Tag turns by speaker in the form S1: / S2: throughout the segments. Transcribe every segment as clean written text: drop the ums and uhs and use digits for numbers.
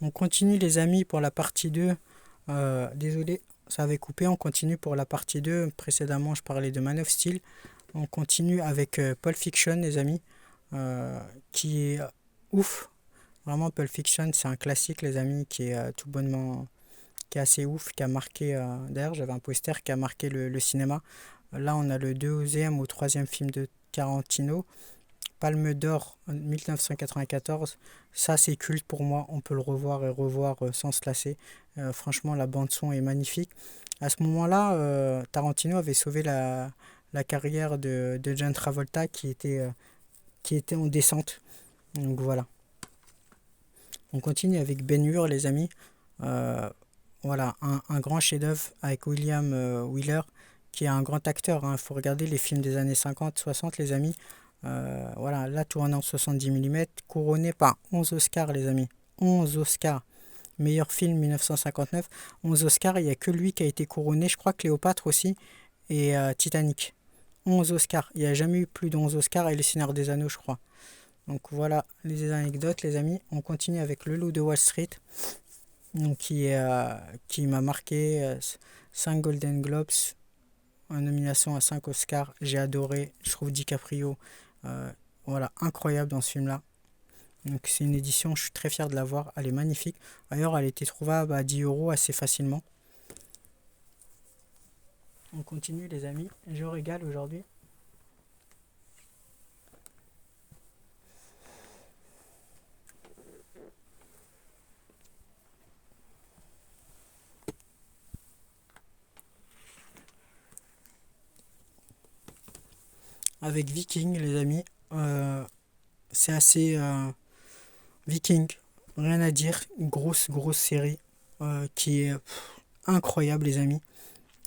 S1: On continue les amis pour la partie 2. Désolé, ça avait coupé. On continue pour la partie 2. Précédemment, je parlais de Man of Steel. On continue avec Pulp Fiction, les amis, euh, qui est ouf. Vraiment, Pulp Fiction, c'est un classique, les amis, qui est tout bonnement, qui est assez ouf, qui a marqué. D'ailleurs, j'avais un poster qui a marqué le cinéma. Là, on a le deuxième ou troisième film de Tarantino. Palme d'Or en 1994. Ça, c'est culte pour moi. On peut le revoir et revoir sans se lasser. Franchement, la bande-son est magnifique. À ce moment-là, Tarantino avait sauvé la carrière de John Travolta qui était en descente. Donc voilà. On continue avec Ben-Hur, les amis. Euh, voilà, un grand chef-d'œuvre avec William Wheeler, qui est un grand acteur. Il faut regarder les films des années 50-60, les amis. Voilà, là, tourné en 70 mm, couronné par 11 Oscars, les amis. 11 Oscars. Meilleur film 1959. 11 Oscars, il n'y a que lui qui a été couronné. Je crois Cléopâtre aussi. Et Titanic. 11 Oscars. Il n'y a jamais eu plus de 11 Oscars et Le Seigneur des Anneaux, je crois. Donc voilà les anecdotes, les amis. On continue avec Le Loup de Wall Street, donc qui m'a marqué. 5 Golden Globes, en nomination à 5 Oscars. J'ai adoré. Je trouve DiCaprio euh, voilà, incroyable dans ce film-là. Donc c'est une édition, je suis très fier de l'avoir. Elle est magnifique. D'ailleurs, elle était trouvable à 10 euros assez facilement. On continue, les amis. Je régale aujourd'hui. Avec Viking, les amis. C'est assez Viking. Rien à dire. Une grosse, grosse série qui est incroyable, les amis.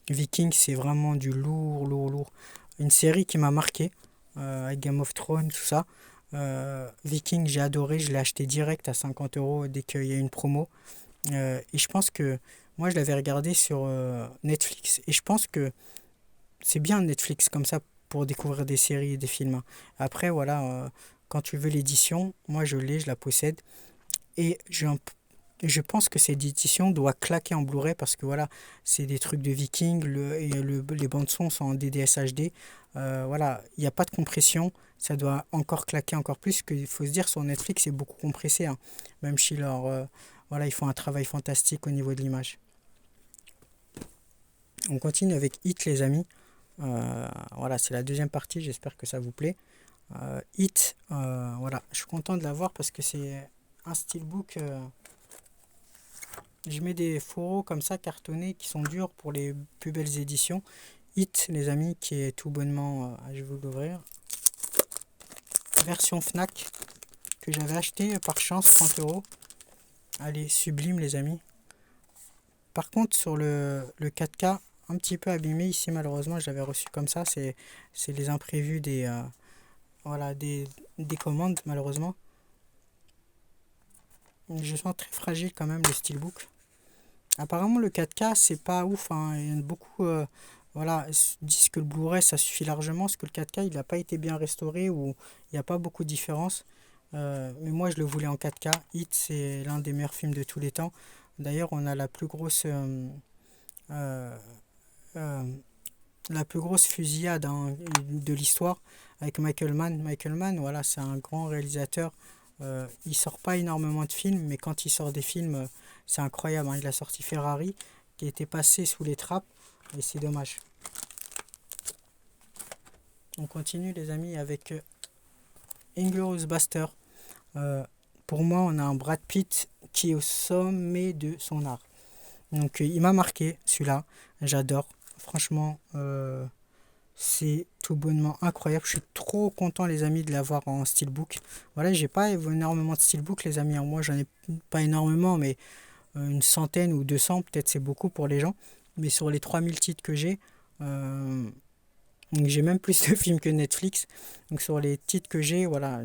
S1: Viking, c'est vraiment du lourd, lourd, lourd. Une série qui m'a marqué avec Game of Thrones, tout ça. Viking, j'ai adoré. Je l'ai acheté direct à 50 euros dès qu'il y a une promo. Et je pense que moi, je l'avais regardé sur Netflix. Et je pense que c'est bien Netflix comme ça pour découvrir des séries et des films, hein. Après, voilà, quand tu veux l'édition, moi je l'ai, je la possède. Et je pense que cette édition doit claquer en Blu-ray parce que voilà, c'est des trucs de Viking les bandes son sont en DDS HD. Voilà, il n'y a pas de compression, ça doit encore claquer encore plus. Il faut se dire sur Netflix, c'est beaucoup compressé, hein. Même si voilà, ils font un travail fantastique au niveau de l'image. On continue avec Hit, les amis. Voilà, c'est la deuxième partie, j'espère que ça vous plaît. Hit, voilà, je suis content de l'avoir parce que c'est un steelbook. Je mets des fourreaux comme ça cartonnés qui sont durs pour les plus belles éditions. Hit, les amis, qui est tout bonnement, je vais vous l'ouvrir. Version Fnac que j'avais acheté par chance 30 euros. Allez, sublime, les amis. Par contre, sur le 4K, un petit peu abîmé ici, malheureusement, je l'avais reçu comme ça. C'est les imprévus voilà, des commandes, malheureusement. Je sens très fragile quand même le steelbook. Apparemment, le 4K, c'est pas ouf, hein. Il y en a beaucoup voilà, disent que le Blu-ray, ça suffit largement, parce que le 4K, il n'a pas été bien restauré ou il n'y a pas beaucoup de différence. Mais moi, je le voulais en 4K. Hit, c'est l'un des meilleurs films de tous les temps. D'ailleurs, on a euh, euh, la plus grosse fusillade, hein, de l'histoire avec Michael Mann. Michael Mann, voilà, c'est un grand réalisateur. Il sort pas énormément de films, mais quand il sort des films, c'est incroyable, hein. Il a sorti Ferrari, qui a été passé sous les trappes, et c'est dommage. On continue, les amis, avec Inglourious Basterds. Euh, pour moi, on a un Brad Pitt qui est au sommet de son art. Donc, il m'a marqué, celui-là. J'adore. Franchement, c'est tout bonnement incroyable. Je suis trop content, les amis, de l'avoir en steelbook. Voilà, j'ai pas énormément de steelbook, les amis. Moi, j'en ai pas énormément, mais une centaine ou 200, peut-être c'est beaucoup pour les gens. Mais sur les 3000 titres que euh, j'ai même plus de films que Netflix. Donc sur les titres que j'ai, voilà.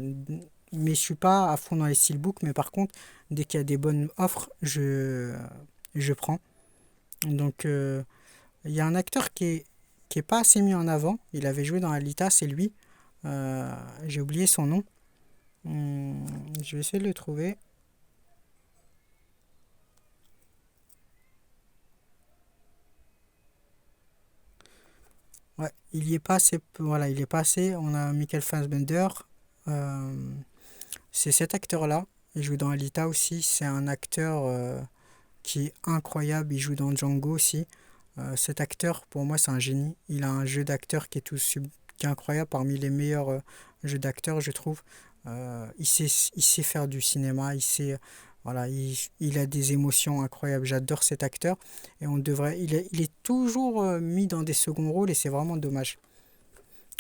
S1: Mais je suis pas à fond dans les steelbooks. Mais par contre, dès qu'il y a des bonnes offres, je prends. Donc il y a un acteur qui est pas assez mis en avant. Il avait joué dans Alita, c'est lui. J'ai oublié son nom. Je vais essayer de le trouver. Ouais, il y est passé, voilà, il est passé. On a Michael Fassbender. euh, c'est cet acteur-là. Il joue dans Alita aussi. C'est un acteur qui est incroyable. Il joue dans Django aussi. Cet acteur, pour moi, c'est un génie. Il a un jeu d'acteur qui est incroyable, parmi les meilleurs jeux d'acteurs, je trouve. Il sait faire du cinéma. Voilà, il a des émotions incroyables. J'adore cet acteur. Et il est toujours mis dans des seconds rôles et c'est vraiment dommage.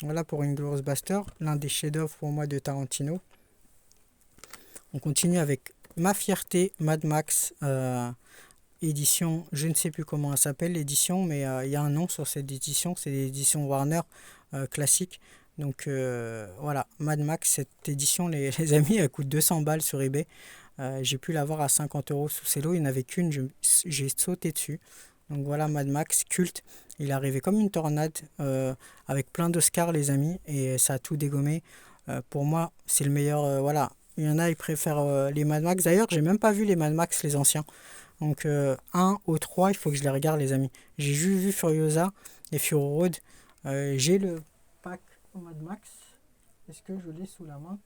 S1: Voilà pour Inglourious Basterds, l'un des chefs-d'œuvre pour moi de Tarantino. On continue avec Ma Fierté, Mad Max, édition, je ne sais plus comment elle s'appelle l'édition, mais il y a un nom sur cette édition, c'est l'édition Warner classique. Donc voilà, Mad Max, cette édition, les amis, elle coûte 200 balles sur eBay. J'ai pu l'avoir à 50 euros sous Cello, il n'y en avait qu'une, j'ai sauté dessus. Donc voilà, Mad Max, culte. Il est arrivé comme une tornade, avec plein d'Oscars, les amis, et ça a tout dégommé. Pour moi, c'est le meilleur. Voilà, il y en a, ils préfèrent les Mad Max. D'ailleurs, j'ai même pas vu les Mad Max, les anciens. Donc 1 au 3, il faut que je les regarde, les amis. J'ai juste vu Furiosa et Fury Road. J'ai le pack au Mad Max. Est-ce que je l'ai sous la main?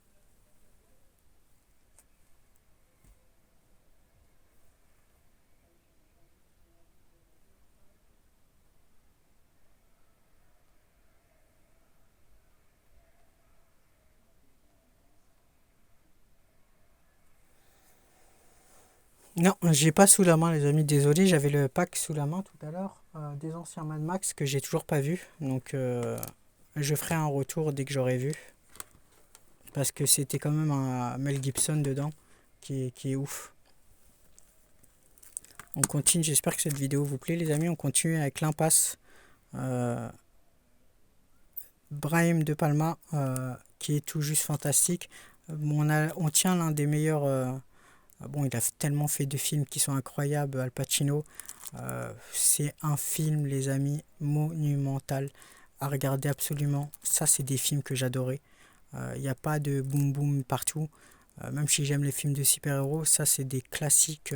S1: Non, j'ai pas sous la main, les amis. Désolé, j'avais le pack sous la main tout à l'heure des anciens Mad Max que j'ai toujours pas vu. Donc je ferai un retour dès que j'aurai vu. Parce que c'était quand même un Mel Gibson dedans qui est ouf. On continue, j'espère que cette vidéo vous plaît, les amis. On continue avec l'impasse. Euh, Brahim De Palma, qui est tout juste fantastique. On tient l'un des meilleurs. Bon, il a tellement fait de films qui sont incroyables, Al Pacino. C'est un film, les amis, monumental à regarder absolument. Ça, c'est des films que j'adorais. Il n'y a pas de boum boum partout. Même si j'aime les films de super-héros, ça, c'est des classiques.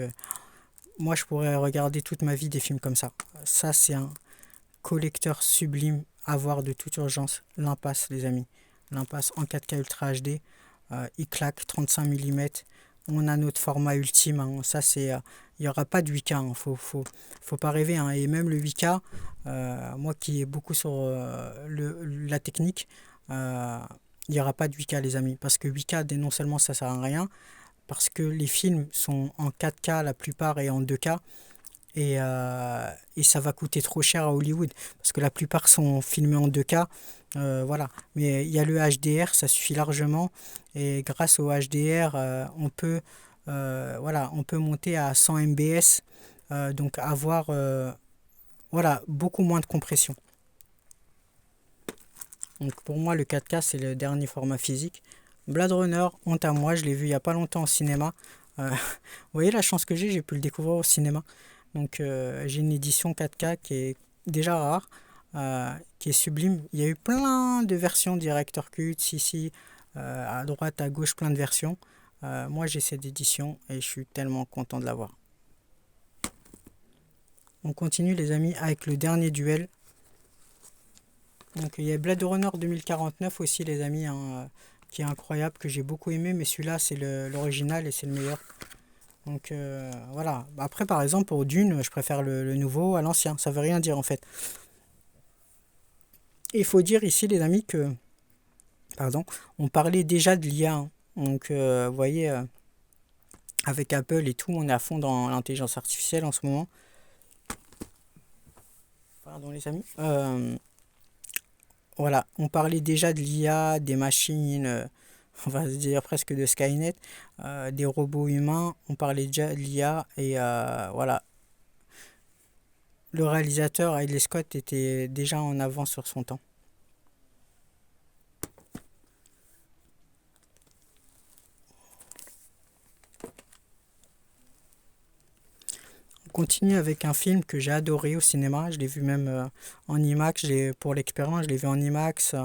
S1: Moi, je pourrais regarder toute ma vie des films comme ça. Ça, c'est un collecteur sublime à voir de toute urgence. L'impasse, les amis. L'impasse en 4K Ultra HD. Il claque 35 mm. On a notre format ultime. Hein. Ça, c'est. Il n'y aura pas de 8K. Hein. Faut pas rêver. Hein. Et même le 8K, moi qui est beaucoup sur la technique, euh, il n'y aura pas de 8K, les amis. Parce que 8K, non seulement ça sert à rien, parce que les films sont en 4K la plupart et en 2K. Et ça va coûter trop cher à Hollywood parce que la plupart sont filmés en 2K. Voilà. Mais il y a le HDR, ça suffit largement. Et grâce au HDR, voilà, on peut monter à 100 mbs, donc avoir voilà, beaucoup moins de compression. Donc pour moi, le 4K, c'est le dernier format physique. Blade Runner, honte à moi, je l'ai vu il n'y a pas longtemps au cinéma. Vous voyez la chance que j'ai pu le découvrir au cinéma. Donc j'ai une édition 4K qui est déjà rare, qui est sublime. Il y a eu plein de versions Director Cut, ici, à droite, à gauche, plein de versions. Moi j'ai cette édition et je suis tellement content de l'avoir. On continue les amis avec le dernier duel. Donc il y a Blade Runner 2049 aussi les amis, hein, qui est incroyable, que j'ai beaucoup aimé, mais celui-là c'est l'original et c'est le meilleur. Donc voilà. Après, par exemple, pour Dune, je préfère le nouveau à l'ancien. Ça veut rien dire en fait. Et il faut dire ici, les amis, que, pardon, on parlait déjà de l'IA. Hein. Donc, vous voyez, avec Apple et tout, on est à fond dans l'intelligence artificielle en ce moment. Pardon, les amis. Voilà, on parlait déjà de l'IA, des machines, on va se dire presque de Skynet, des robots humains. On parlait déjà de l'IA et voilà. Le réalisateur Ridley Scott était déjà en avance sur son temps. On continue avec un film que j'ai adoré au cinéma. Je l'ai vu même en IMAX. Pour l'expérience, je l'ai vu en IMAX,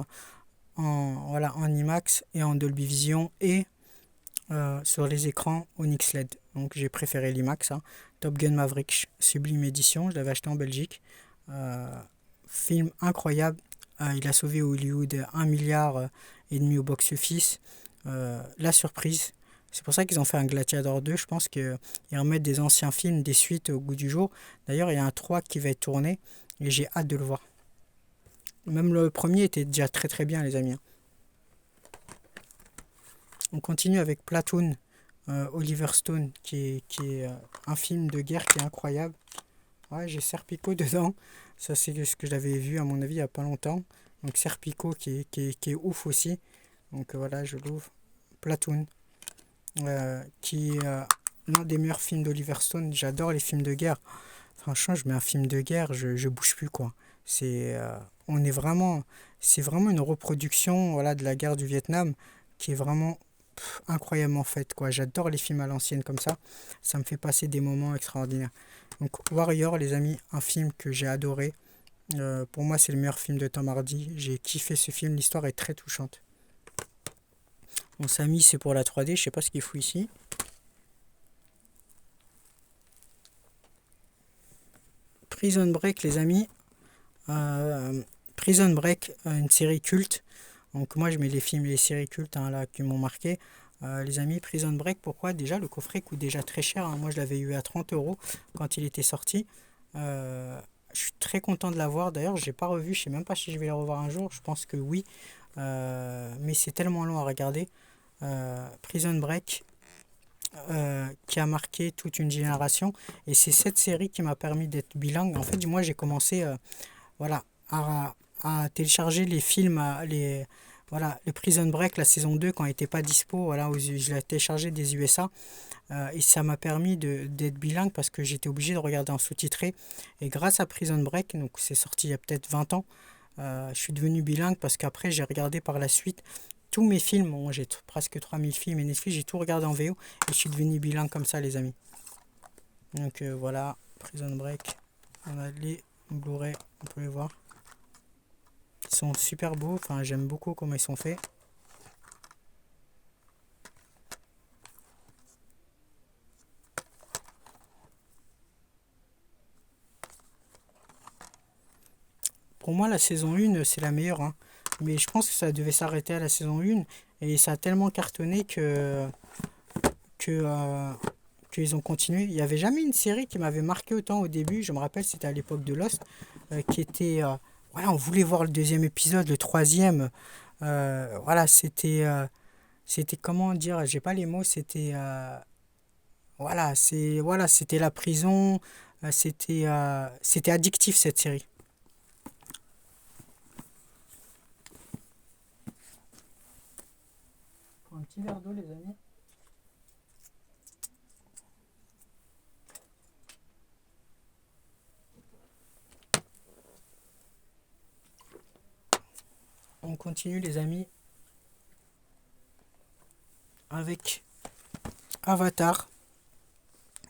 S1: voilà, en IMAX et en Dolby Vision et sur les écrans Onyx LED. Donc j'ai préféré l'IMAX. Hein. Top Gun Maverick, sublime édition. Je l'avais acheté en Belgique. Euh, Film incroyable. il a sauvé Hollywood 1,5 milliard et demi au box-office. La surprise. C'est pour ça qu'ils ont fait un Gladiator 2. Je pense qu'ils remettent des anciens films, des suites au goût du jour. D'ailleurs, il y a un 3 qui va être tourné et j'ai hâte de le voir. Même le premier était déjà très très bien, les amis. On continue avec Platoon, Oliver Stone, qui est un film de guerre qui est incroyable. Ouais, j'ai Serpico dedans. Ça, c'est ce que j'avais vu, à mon avis, il n'y a pas longtemps. Donc, Serpico qui est ouf aussi. Donc, voilà, je l'ouvre. Platoon, qui est l'un des meilleurs films d'Oliver Stone. J'adore les films de guerre. Franchement, je mets un film de guerre, je bouge plus, quoi. C'est, on est vraiment, c'est vraiment une reproduction, voilà, de la guerre du Vietnam qui est vraiment incroyablement faite, quoi. J'adore les films à l'ancienne comme ça. Ça me fait passer des moments extraordinaires. Donc Warrior, les amis, un film que j'ai adoré. Pour moi, c'est le meilleur film de Tom Hardy. J'ai kiffé ce film. L'histoire est très touchante. Mon Samy, c'est pour la 3D. Je sais pas ce qu'il fout ici. Prison Break, les amis. Prison Break, une série culte. Donc moi, je mets les films et les séries cultes, hein, là, qui m'ont marqué. Les amis, Prison Break, pourquoi? Déjà, le coffret coûte déjà très cher, hein. Moi, je l'avais eu à 30 € quand il était sorti. Je suis très content de l'avoir. D'ailleurs, j'ai pas revu. Je sais même pas si je vais le revoir un jour. Je pense que oui. Mais c'est tellement long à regarder. Prison Break, qui a marqué toute une génération. Et c'est cette série qui m'a permis d'être bilingue. En fait, moi, j'ai commencé, voilà, à télécharger les films, voilà, le Prison Break, la saison 2 quand il n'était pas dispo, voilà, je l'ai téléchargé des USA. Et ça m'a permis d'être bilingue parce que j'étais obligé de regarder en sous-titré. Et grâce à Prison Break, donc c'est sorti il y a peut-être 20 ans, je suis devenu bilingue parce qu'après j'ai regardé par la suite tous mes films. Bon, j'ai presque 3000 films et Netflix, j'ai tout regardé en VO et je suis devenu bilingue comme ça, les amis. Donc voilà, Prison Break. On a les Blu-ray, on peut les voir. Ils sont super beaux, enfin j'aime beaucoup comment ils sont faits. Pour moi, la saison 1, c'est la meilleure, hein. Mais je pense que ça devait s'arrêter à la saison 1. Et ça a tellement cartonné que, qu'ils ont continué. Il n'y avait jamais une série qui m'avait marqué autant au début. Je me rappelle, c'était à l'époque de Lost, qui était... voilà, on voulait voir le deuxième épisode, le troisième. Voilà, c'était comment dire, j'ai pas les mots, c'était... voilà, c'était la prison. C'était addictif, cette série. Un petit verre d'eau, les amis. On continue, les amis, avec Avatar,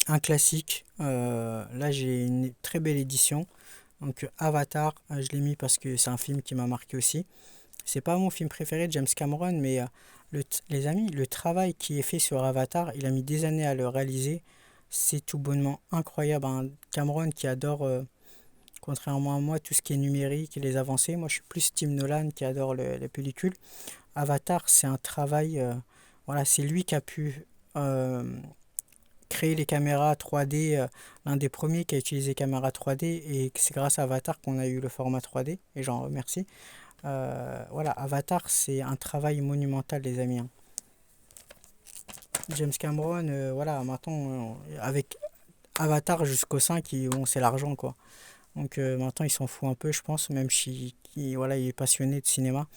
S1: un classique. Là, j'ai une très belle édition. Donc, Avatar, je l'ai mis parce que c'est un film qui m'a marqué aussi. C'est pas mon film préféré de James Cameron, mais les amis, le travail qui est fait sur Avatar, il a mis des années à le réaliser. C'est tout bonnement incroyable, hein. Cameron qui adore, contrairement à moi, tout ce qui est numérique et les avancées. Moi, je suis plus Tim Nolan qui adore les pellicules. Avatar, c'est un travail. Voilà, c'est lui qui a pu créer les caméras 3D, l'un des premiers qui a utilisé les caméras 3D, et c'est grâce à Avatar qu'on a eu le format 3D, et j'en remercie. Voilà, Avatar, c'est un travail monumental, les amis, hein. James Cameron, voilà, maintenant, avec Avatar jusqu'au 5, bon, c'est l'argent, quoi. Donc maintenant, il s'en fout un peu, je pense, même si voilà, il est passionné de cinéma.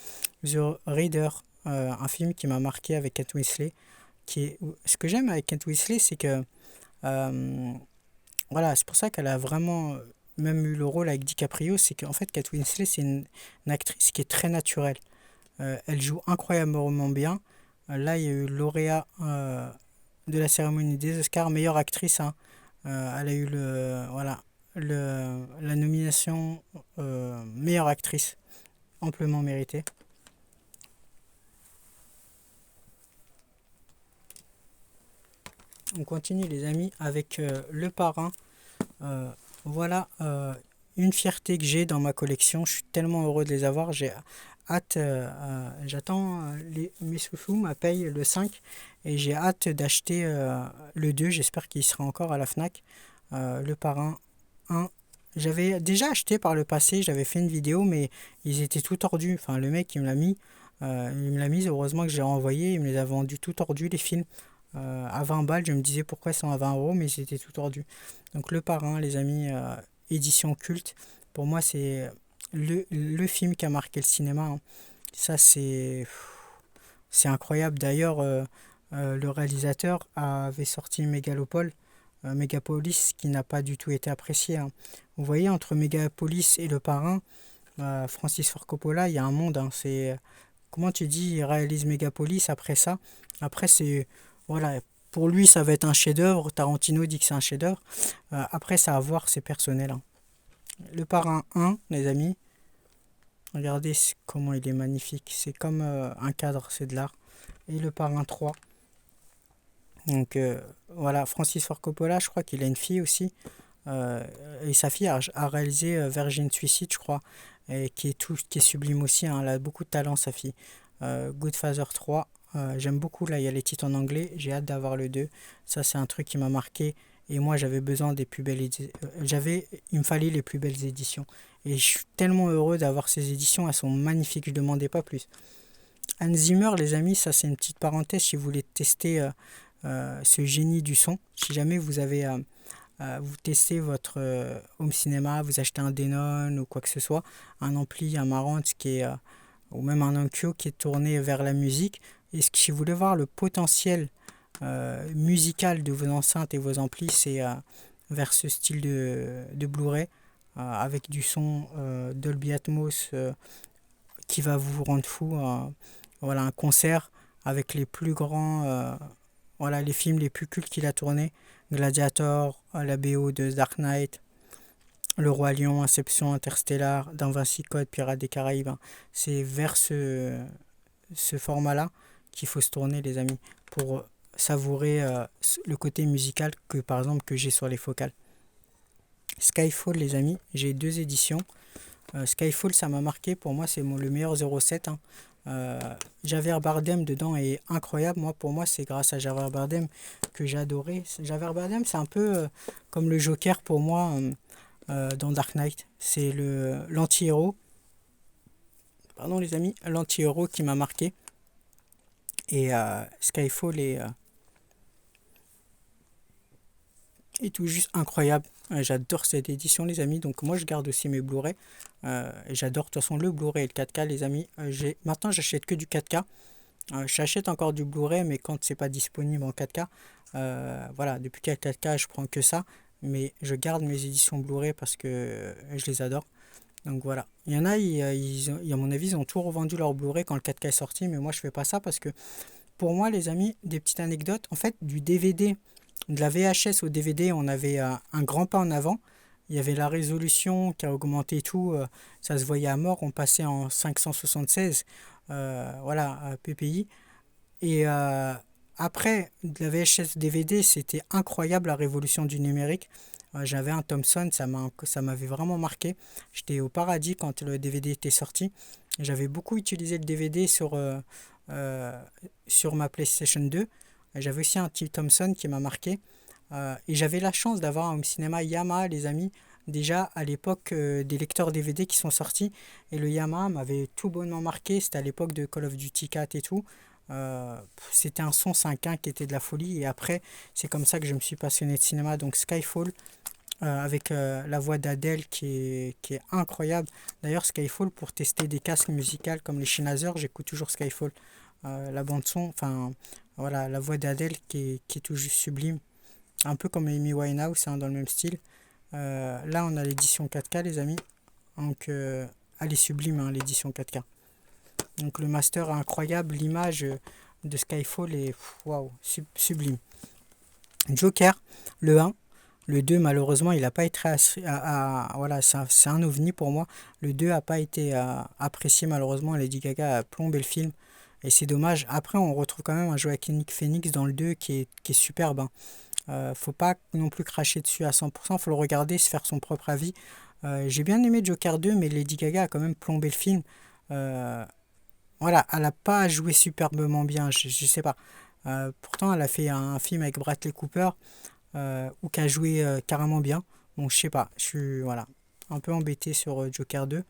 S1: The Reader, un film qui m'a marqué avec Kate Winslet. Ce que j'aime avec Kate Winslet, c'est que euh, voilà, c'est pour ça qu'elle a vraiment même eu le rôle avec DiCaprio. C'est qu'en fait, Kate Winslet, c'est une actrice qui est très naturelle. Elle joue incroyablement bien. Là, il y a eu le lauréat de la cérémonie des Oscars, meilleure actrice, hein. Elle a eu voilà, la nomination meilleure actrice, amplement méritée. On continue, les amis, avec Le Parrain. Voilà, une fierté que j'ai dans ma collection. Je suis tellement heureux de les avoir. J'ai hâte, j'attends mes sous m'appellent le 5 et j'ai hâte d'acheter le 2. J'espère qu'il sera encore à la Fnac. Le parrain 1. J'avais déjà acheté par le passé, j'avais fait une vidéo, mais ils étaient tout tordus. Enfin, le mec, il me l'a mis. Il me l'a mis, heureusement que j'ai renvoyé. Il me les a vendus tout tordus, les films. À 20 balles, je me disais pourquoi ils sont à 20 €, mais ils étaient tout tordus. Donc, Le Parrain, les amis, édition culte. Pour moi, c'est le film qui a marqué le cinéma, hein. Ça, c'est incroyable. D'ailleurs, le réalisateur avait sorti Megapolis, qui n'a pas du tout été apprécié, hein. Vous voyez, entre Megapolis et Le Parrain, Francis Ford Coppola, il y a un monde, hein. Comment tu dis, il réalise Megapolis après ça. Après, voilà, pour lui, ça va être un chef-d'œuvre. Tarantino dit que c'est un chef-d'œuvre. Après, ça va voir, c'est personnel, hein. Le Parrain 1, les amis, regardez comment il est magnifique. C'est comme un cadre, c'est de l'art. Et Le Parrain 3. Donc voilà, Francis Ford Coppola, je crois qu'il a une fille aussi. Euh, et sa fille a réalisé Virgin Suicide, je crois, et qui est sublime aussi, hein. Elle a beaucoup de talent, sa fille. Goodfather 3, j'aime beaucoup. Là, il y a les titres en anglais. J'ai hâte d'avoir le 2. Ça, c'est un truc qui m'a marqué. Et moi, j'avais besoin des plus belles il me fallait les plus belles éditions. Et je suis tellement heureux d'avoir ces éditions. Elles sont magnifiques. Je ne demandais pas plus. Hans Zimmer, les amis, ça, c'est une petite parenthèse. Si vous voulez tester ce génie du son, si jamais vous testez votre home cinéma, vous achetez un Denon ou quoi que ce soit, un ampli, un Marantz ou même un Onkyo qui est tourné vers la musique. Et si vous voulez voir le potentiel musical de vos enceintes et vos amplis, c'est vers ce style de Blu-ray avec du son Dolby Atmos qui va vous rendre fou. Voilà, un concert avec les plus grands, voilà, les films les plus cultes qu'il a tournés. Gladiator, la BO de Dark Knight, Le Roi Lion, Inception, Interstellar, Da Vinci Code, Pirates des Caraïbes, hein. C'est vers ce format-là qu'il faut se tourner, les amis, pour savourer le côté musical que, par exemple, que j'ai sur les focales. Skyfall, les amis, j'ai 2 éditions. Skyfall, ça m'a marqué. Pour moi, c'est le meilleur 07, hein. Javier Bardem dedans est incroyable. Pour moi, c'est grâce à Javier Bardem que j'ai adoré. Javier Bardem, c'est un peu comme le Joker pour moi dans Dark Knight. C'est l'anti-héros. Pardon, les amis, l'anti-héros qui m'a marqué. Et Skyfall est tout juste incroyable. J'adore cette édition, les amis. Donc moi, je garde aussi mes Blu-ray. J'adore de toute façon le Blu-ray et le 4K, les amis. Maintenant, j'achète que du 4K. J'achète encore du Blu-ray, mais quand c'est pas disponible en 4K, voilà, depuis qu'il y a 4K, je prends que ça. Mais je garde mes éditions Blu-ray parce que je les adore. Donc voilà. Il y en a, à mon avis, ils ont tout revendu leur Blu-ray quand le 4K est sorti, mais moi, je fais pas ça parce que pour moi, les amis, des petites anecdotes. En fait, du DVD, de la VHS au DVD, on avait un grand pas en avant. Il y avait la résolution qui a augmenté et tout. Ça se voyait à mort. On passait en 576, voilà, PPI. Et après, de la VHS DVD, c'était incroyable la révolution du numérique. J'avais un Thomson, ça m'avait vraiment marqué. J'étais au paradis quand le DVD était sorti. J'avais beaucoup utilisé le DVD sur ma PlayStation 2. J'avais aussi un petit Thomson qui m'a marqué. Et j'avais la chance d'avoir un cinéma Yamaha, les amis, déjà à l'époque des lecteurs DVD qui sont sortis. Et le Yamaha m'avait tout bonnement marqué. C'était à l'époque de Call of Duty 4 et tout. C'était un son 5.1 qui était de la folie. Et après, c'est comme ça que je me suis passionné de cinéma. Donc Skyfall, avec la voix d'Adèle qui est incroyable. D'ailleurs, Skyfall, pour tester des casques musicaux comme les Sennheiser, j'écoute toujours Skyfall. La bande son, enfin voilà, la voix d'Adèle qui est tout juste sublime. Un peu comme Amy Winehouse, hein, dans le même style. Là, on a l'édition 4K, les amis. Donc, elle est sublime, hein, l'édition 4K. Donc, le master est incroyable. L'image de Skyfall est waouh, sublime. Joker, le 1. Le 2, malheureusement, il n'a pas été voilà, c'est un ovni pour moi. Le 2 n'a pas été apprécié, malheureusement. Lady Gaga a plombé le film. Et c'est dommage. Après, on retrouve quand même un Joaquin Phoenix dans le 2 qui est superbe, hein. Faut pas non plus cracher dessus à 100%, faut le regarder, se faire son propre avis. J'ai bien aimé Joker 2, mais Lady Gaga a quand même plombé le film. Euh, voilà, elle n'a pas joué superbement bien, je sais pas. Pourtant, elle a fait un film avec Bradley Cooper ou qui a joué carrément bien. Donc, je sais pas, je suis voilà, un peu embêté sur Joker 2.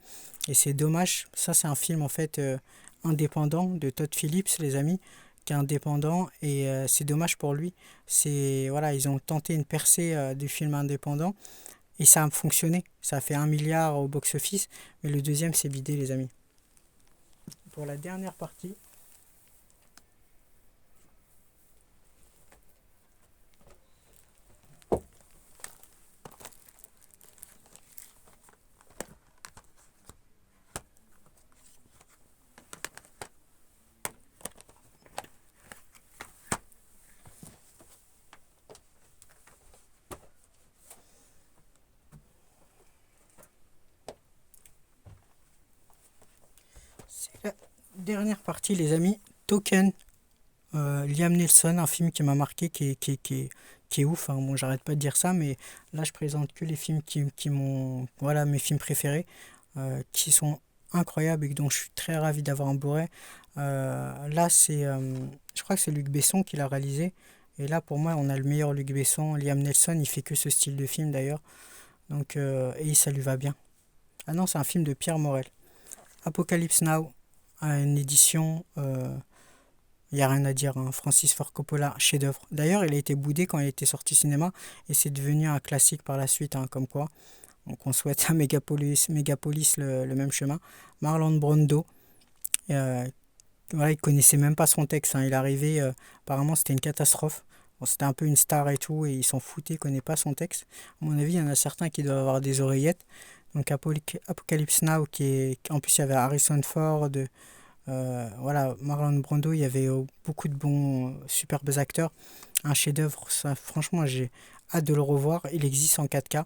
S1: Et c'est dommage, ça c'est un film en fait indépendant de Todd Phillips, les amis, qui est indépendant et c'est dommage pour lui. C'est voilà, ils ont tenté une percée du film indépendant et ça a fonctionné. Ça a fait 1 milliard au box-office, mais le deuxième s'est bidé, les amis. Pour la dernière partie, c'est la dernière partie, les amis. Token, Liam Neeson, un film qui m'a marqué, qui est ouf. Hein. Bon, j'arrête pas de dire ça, mais là, je présente que les films qui m'ont. Voilà, mes films préférés, qui sont incroyables et dont je suis très ravi d'avoir un Blu-ray. Là, je crois que c'est Luc Besson qui l'a réalisé. Et là, pour moi, on a le meilleur Luc Besson. Liam Neeson, il fait que ce style de film d'ailleurs. Donc, et ça lui va bien. Ah non, c'est un film de Pierre Morel. Apocalypse Now, une édition. Il n'y a rien à dire, hein. Francis Ford Coppola, chef-d'œuvre. D'ailleurs, il a été boudé quand il était sorti cinéma et c'est devenu un classique par la suite, hein, comme quoi. Donc on souhaite à Megapolis le même chemin. Marlon Brando, euh, voilà, il connaissait même pas son texte. Hein. Il est arrivé, apparemment c'était une catastrophe. Bon, c'était un peu une star et tout, et ils s'en foutaient, il connaît pas son texte. À mon avis, il y en a certains qui doivent avoir des oreillettes. Donc Apocalypse Now, en plus il y avait Harrison Ford, voilà, Marlon Brando, il y avait beaucoup de bons, superbes acteurs. Un chef-d'œuvre, ça, franchement, j'ai hâte de le revoir. Il existe en 4K.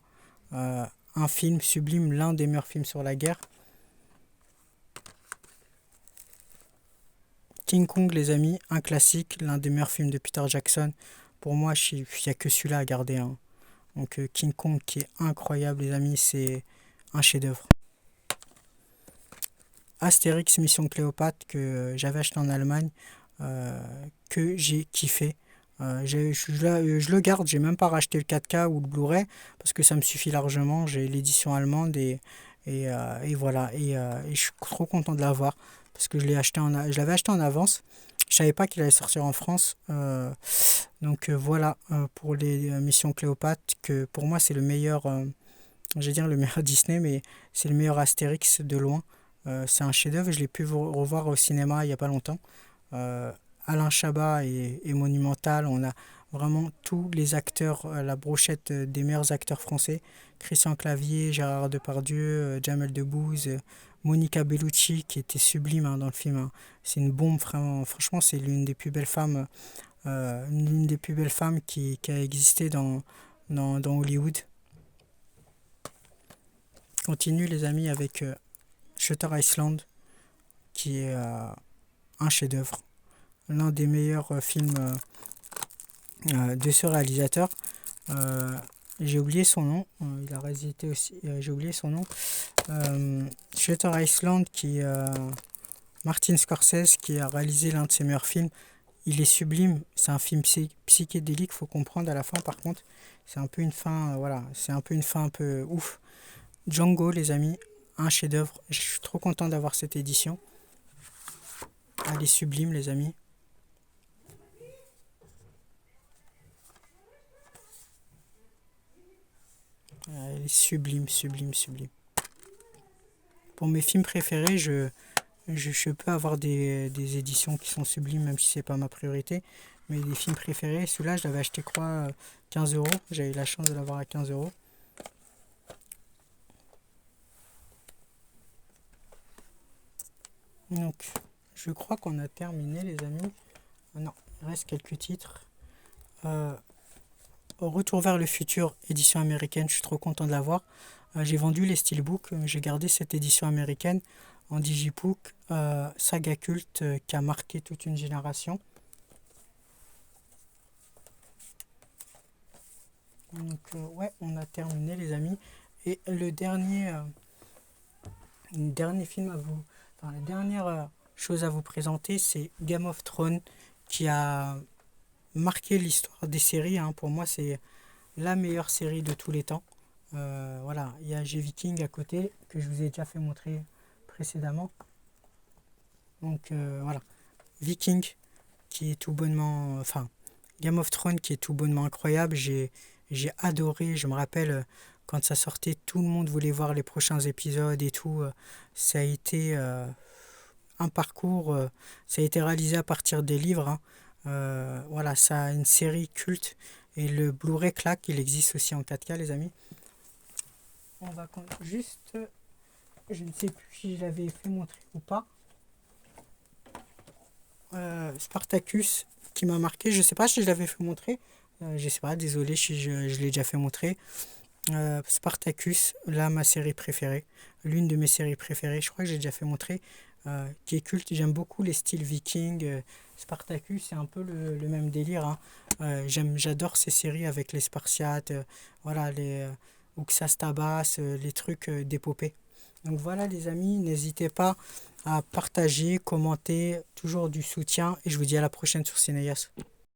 S1: Euh, un film sublime, l'un des meilleurs films sur la guerre. King Kong, les amis, un classique, l'un des meilleurs films de Peter Jackson. Pour moi, il n'y a que celui-là à garder. Hein. Donc King Kong qui est incroyable, les amis, c'est un chef-d'œuvre. Astérix Mission Cléopâtre que j'avais acheté en Allemagne, euh, que j'ai kiffé. Je le garde, j'ai même pas racheté le 4K ou le Blu-ray parce que ça me suffit largement. J'ai l'édition allemande et voilà. Et je suis trop content de l'avoir parce que je l'avais acheté en avance. Je savais pas qu'il allait sortir en France. Donc voilà pour les missions Cléopâtre que pour moi c'est le meilleur. Je vais dire le meilleur Disney, mais c'est le meilleur Astérix de loin. C'est un chef-d'œuvre, je l'ai pu revoir au cinéma il n'y a pas longtemps. Euh, Alain Chabat est monumental, on a vraiment tous les acteurs, la brochette des meilleurs acteurs français. Christian Clavier, Gérard Depardieu, Jamel Debbouze, Monica Bellucci qui était sublime hein, dans le film. Hein. C'est une bombe, vraiment. Franchement, c'est l'une des plus belles femmes qui a existé dans Hollywood. Continue les amis avec Shutter Island, qui est un chef-d'œuvre, l'un des meilleurs films de ce réalisateur. Euh, j'ai oublié son nom, il a réalisé aussi, j'ai oublié son nom. Shutter Island, Martin Scorsese, qui a réalisé l'un de ses meilleurs films. Il est sublime, c'est un film psychédélique, faut comprendre à la fin par contre. C'est un peu une fin, voilà, c'est un peu une fin un peu ouf. Django, les amis, un chef-d'œuvre. Je suis trop content d'avoir cette édition. Elle est sublime, les amis. Elle est sublime, sublime, sublime. Pour mes films préférés, je peux avoir des éditions qui sont sublimes, même si c'est pas ma priorité. Mais des films préférés, celui-là, je l'avais acheté, je crois, 15 euros. J'ai eu la chance de l'avoir à 15 euros. Donc, je crois qu'on a terminé, les amis. Ah non, il reste quelques titres. Euh, Retour vers le futur, édition américaine, je suis trop content de l'avoir. J'ai vendu les steelbooks, j'ai gardé cette édition américaine en digibook, saga culte qui a marqué toute une génération. Donc ouais, on a terminé les amis. Et dernier film à vous, enfin, la dernière chose à vous présenter, c'est Game of Thrones, qui a marqué l'histoire des séries, hein. Pour moi, c'est la meilleure série de tous les temps. Voilà, il y a G-Viking à côté, que je vous ai déjà fait montrer précédemment. Donc voilà, Viking, qui est tout bonnement, enfin, Game of Thrones, qui est tout bonnement incroyable. J'ai adoré, je me rappelle, quand ça sortait, tout le monde voulait voir les prochains épisodes et tout. Ça a été un parcours, ça a été réalisé à partir des livres, hein. Voilà, ça a une série culte. Et le Blu-ray claque, il existe aussi en 4K, les amis. On va juste, je ne sais plus si je l'avais fait montrer ou pas. Spartacus qui m'a marqué, je sais pas si je l'avais fait montrer. Je sais pas, désolé si je l'ai déjà fait montrer. Spartacus, là, ma série préférée, l'une de mes séries préférées, je crois que j'ai déjà fait montrer, qui est culte. J'aime beaucoup les styles vikings. Spartacus, c'est un peu le même délire, hein. J'adore ces séries avec les Spartiates, voilà, où que ça se tabasse, les trucs d'épopée. Donc voilà, les amis, n'hésitez pas à partager, commenter, toujours du soutien, et je vous dis à la prochaine sur Cinéas.